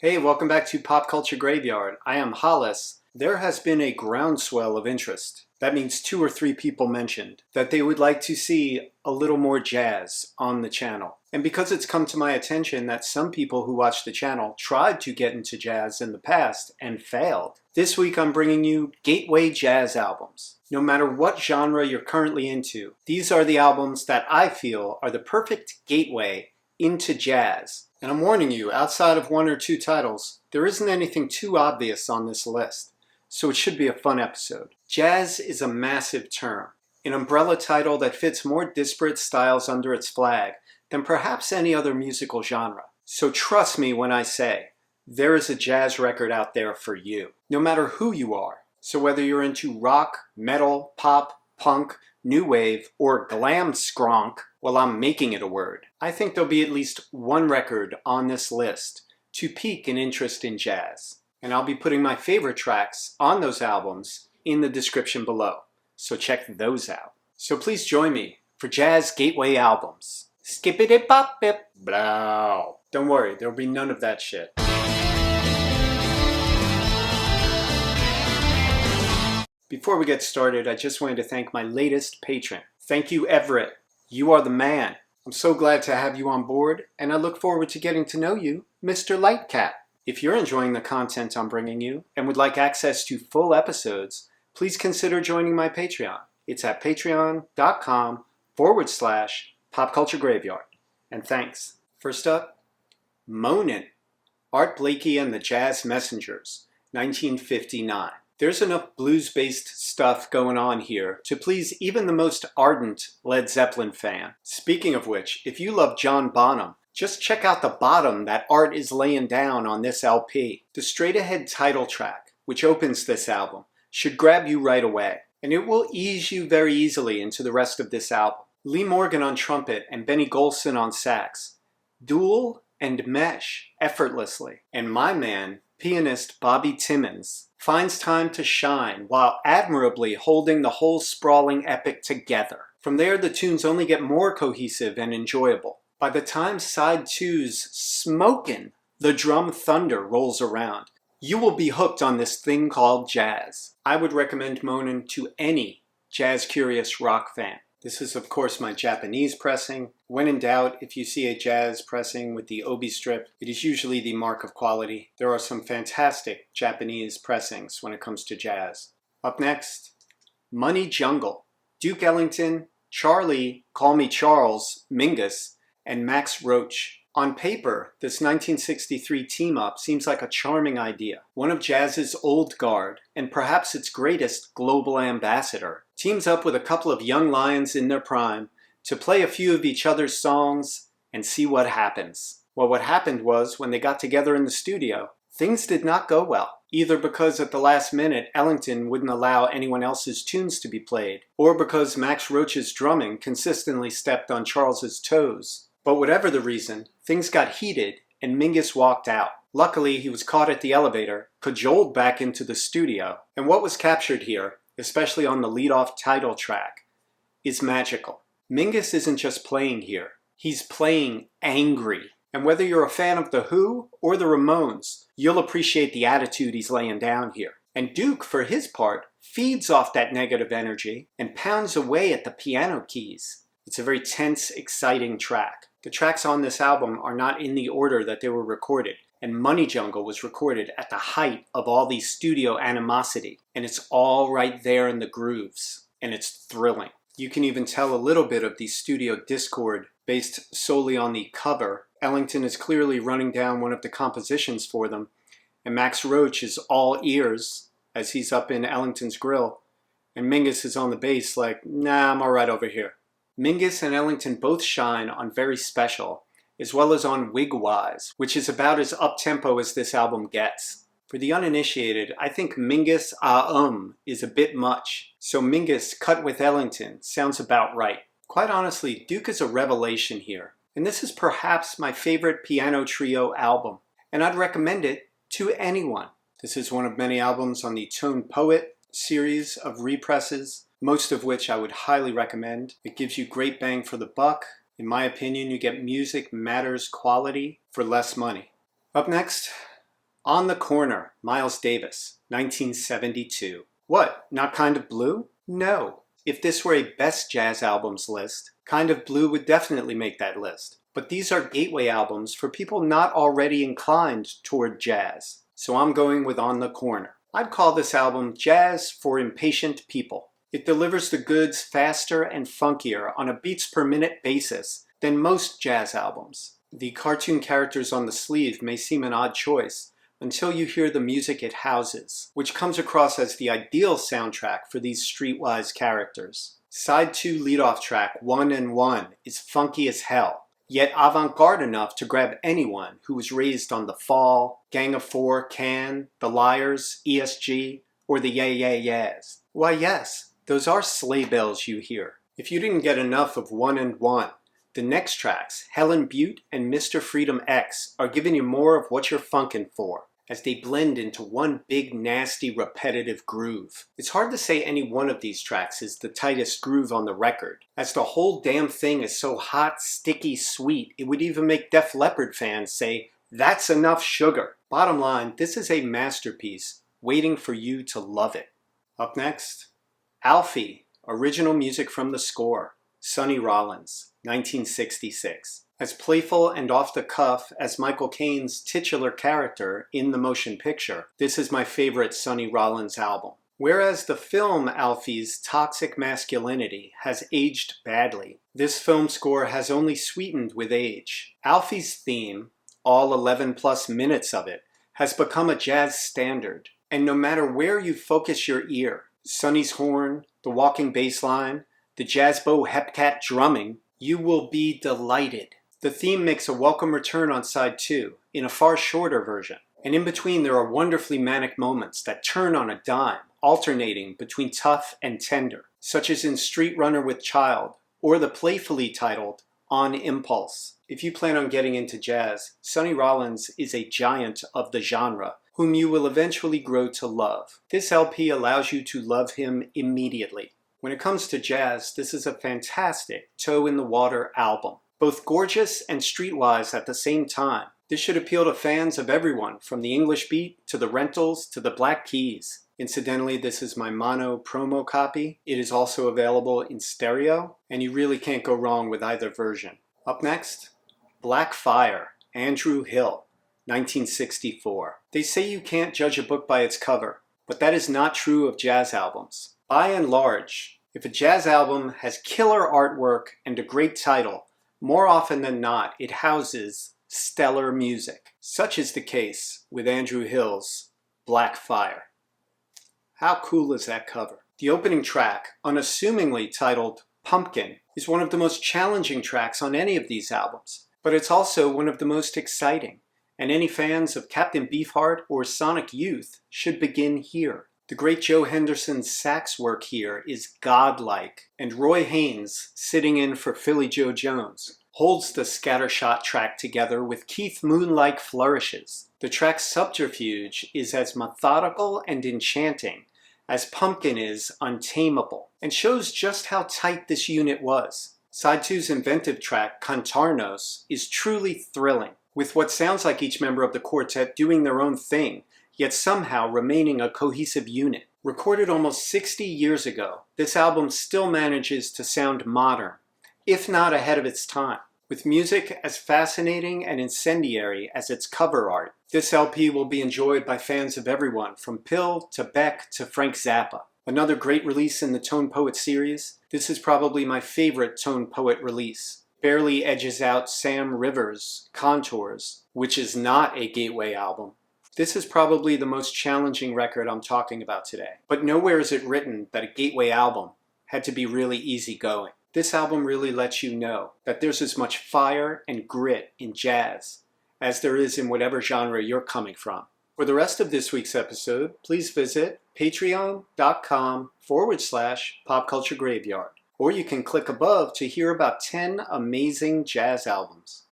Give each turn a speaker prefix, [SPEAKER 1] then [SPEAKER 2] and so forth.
[SPEAKER 1] Hey, welcome back to Pop Culture Graveyard. I am Hollis. There has been a groundswell of interest. That means 2 or 3 people mentioned that they would like to see a little more jazz on the channel. And because it's come to my attention that some people who watch the channel tried to get into jazz in the past and failed, this week I'm bringing you gateway jazz albums. No matter what genre you're currently into, these are the albums that I feel are the perfect gateway into jazz. And I'm warning you, outside of 1 or 2 titles, there isn't anything too obvious on this list, so it should be a fun episode. Jazz is a massive term, an umbrella title that fits more disparate styles under its flag than perhaps any other musical genre. So trust me when I say, there is a jazz record out there for you, no matter who you are. So whether you're into rock, metal, pop, punk, new wave, or glam skronk, well, I'm making it a word, I think there'll be at least one record on this list to pique an interest in jazz. And I'll be putting my favorite tracks on those albums in the description below, so check those out. So please join me for Jazz Gateway Albums. Skippity-bop-bip, blow. Don't worry, there'll be none of that shit. Before we get started, I just wanted to thank my latest patron. Thank you, Everett. You are the man. I'm so glad to have you on board, and I look forward to getting to know you, Mr. Lightcap. If you're enjoying the content I'm bringing you and would like access to full episodes, please consider joining my Patreon. It's at patreon.com/popculturegraveyard. And thanks. First up, Moanin, Art Blakey and the Jazz Messengers, 1959. There's enough blues-based stuff going on here to please even the most ardent Led Zeppelin fan. Speaking of which, if you love John Bonham, just check out the bottom that Art is laying down on this LP. The straight-ahead title track, which opens this album, should grab you right away, and it will ease you very easily into the rest of this album. Lee Morgan on trumpet and Benny Golson on sax duel and mesh effortlessly, and my man, pianist Bobby Timmons, finds time to shine while admirably holding the whole sprawling epic together. From there, the tunes only get more cohesive and enjoyable. By the time side 2's smokin', the drum thunder rolls around, you will be hooked on this thing called jazz. I would recommend Moanin to any jazz-curious rock fan. This is, of course, my Japanese pressing. When in doubt, if you see a jazz pressing with the obi strip, it is usually the mark of quality. There are some fantastic Japanese pressings when it comes to jazz. Up next, Money Jungle, Duke Ellington, Charlie, Call Me Charles, Mingus, and Max Roach. On paper, this 1963 team-up seems like a charming idea. One of jazz's old guard, and perhaps its greatest global ambassador, teams up with a couple of young lions in their prime to play a few of each other's songs and see what happens. Well, what happened was, when they got together in the studio, things did not go well, either because at the last minute Ellington wouldn't allow anyone else's tunes to be played, or because Max Roach's drumming consistently stepped on Charles's toes. But whatever the reason, things got heated and Mingus walked out. Luckily, he was caught at the elevator, cajoled back into the studio, and what was captured here, especially on the lead-off title track, is magical. Mingus isn't just playing here, he's playing angry. And whether you're a fan of The Who or the Ramones, you'll appreciate the attitude he's laying down here. And Duke, for his part, feeds off that negative energy and pounds away at the piano keys. It's a very tense, exciting track. The tracks on this album are not in the order that they were recorded, and Money Jungle was recorded at the height of all the studio animosity, and it's all right there in the grooves, and it's thrilling. You can even tell a little bit of the studio discord based solely on the cover. Ellington is clearly running down one of the compositions for them, and Max Roach is all ears as he's up in Ellington's grill, and Mingus is on the bass like, nah, I'm all right over here. Mingus and Ellington both shine on Very Special, as well as on Wigwise, which is about as up-tempo as this album gets. For the uninitiated, I think Mingus is a bit much, so Mingus cut with Ellington sounds about right. Quite honestly, Duke is a revelation here, and this is perhaps my favorite piano trio album, and I'd recommend it to anyone. This is one of many albums on the Tone Poet series of represses, most of which I would highly recommend. It gives you great bang for the buck. In my opinion, you get music matters quality for less money. Up next, On the Corner, Miles Davis, 1972. What, not Kind of Blue? No. If this were a best jazz albums list, Kind of Blue would definitely make that list. But these are gateway albums for people not already inclined toward jazz. So I'm going with On the Corner. I'd call this album jazz for impatient people. It delivers the goods faster and funkier on a beats per minute basis than most jazz albums. The cartoon characters on the sleeve may seem an odd choice until you hear the music it houses, which comes across as the ideal soundtrack for these streetwise characters. Side 2 leadoff track 1 and 1 is funky as hell, yet avant-garde enough to grab anyone who was raised on The Fall, Gang of Four, Can, The Liars, ESG, or the Yeah Yeah Yeahs. Why yes, those are sleigh bells you hear. If you didn't get enough of 1 and 1, the next tracks, Helen Butte and Mr. Freedom X, are giving you more of what you're funkin' for, as they blend into one big, nasty, repetitive groove. It's hard to say any one of these tracks is the tightest groove on the record, as the whole damn thing is so hot, sticky, sweet, it would even make Def Leppard fans say, "That's enough sugar." Bottom line, this is a masterpiece, waiting for you to love it. Up next, Alfie, original music from the score, Sonny Rollins, 1966. As playful and off-the-cuff as Michael Caine's titular character in the motion picture, this is my favorite Sonny Rollins album. Whereas the film Alfie's toxic masculinity has aged badly, this film score has only sweetened with age. Alfie's theme, all 11 plus minutes of it, has become a jazz standard, and no matter where you focus your ear, Sonny's horn, the walking bass line, the jazz bow hepcat drumming, you will be delighted. The theme makes a welcome return on side 2, in a far shorter version. And in between there are wonderfully manic moments that turn on a dime, alternating between tough and tender, such as in Street Runner with Child, or the playfully titled On Impulse. If you plan on getting into jazz, Sonny Rollins is a giant of the genre, whom you will eventually grow to love. This LP allows you to love him immediately. When it comes to jazz, this is a fantastic toe-in-the-water album. Both gorgeous and streetwise at the same time. This should appeal to fans of everyone, from the English Beat, to the Rentals, to the Black Keys. Incidentally, this is my mono promo copy. It is also available in stereo, and you really can't go wrong with either version. Up next, Black Fire, Andrew Hill, 1964. They say you can't judge a book by its cover, but that is not true of jazz albums. By and large, if a jazz album has killer artwork and a great title, more often than not, it houses stellar music. Such is the case with Andrew Hill's Black Fire. How cool is that cover? The opening track, unassumingly titled Pumpkin, is one of the most challenging tracks on any of these albums, but it's also one of the most exciting, and any fans of Captain Beefheart or Sonic Youth should begin here. The great Joe Henderson's sax work here is godlike, and Roy Haynes, sitting in for Philly Joe Jones, holds the scattershot track together with Keith Moon-like flourishes. The track's subterfuge is as methodical and enchanting as Pumpkin is untamable, and shows just how tight this unit was. Side 2's inventive track, Contarnos, is truly thrilling, with what sounds like each member of the quartet doing their own thing, yet somehow remaining a cohesive unit. Recorded almost 60 years ago, this album still manages to sound modern, if not ahead of its time. With music as fascinating and incendiary as its cover art, this LP will be enjoyed by fans of everyone from Pill to Beck to Frank Zappa. Another great release in the Tone Poet series, this is probably my favorite Tone Poet release. Barely edges out Sam Rivers' Contours, which is not a gateway album. This is probably the most challenging record I'm talking about today, but nowhere is it written that a gateway album had to be really easygoing. This album really lets you know that there's as much fire and grit in jazz as there is in whatever genre you're coming from. For the rest of this week's episode, please visit patreon.com/popculturegraveyard, or you can click above to hear about 10 amazing jazz albums.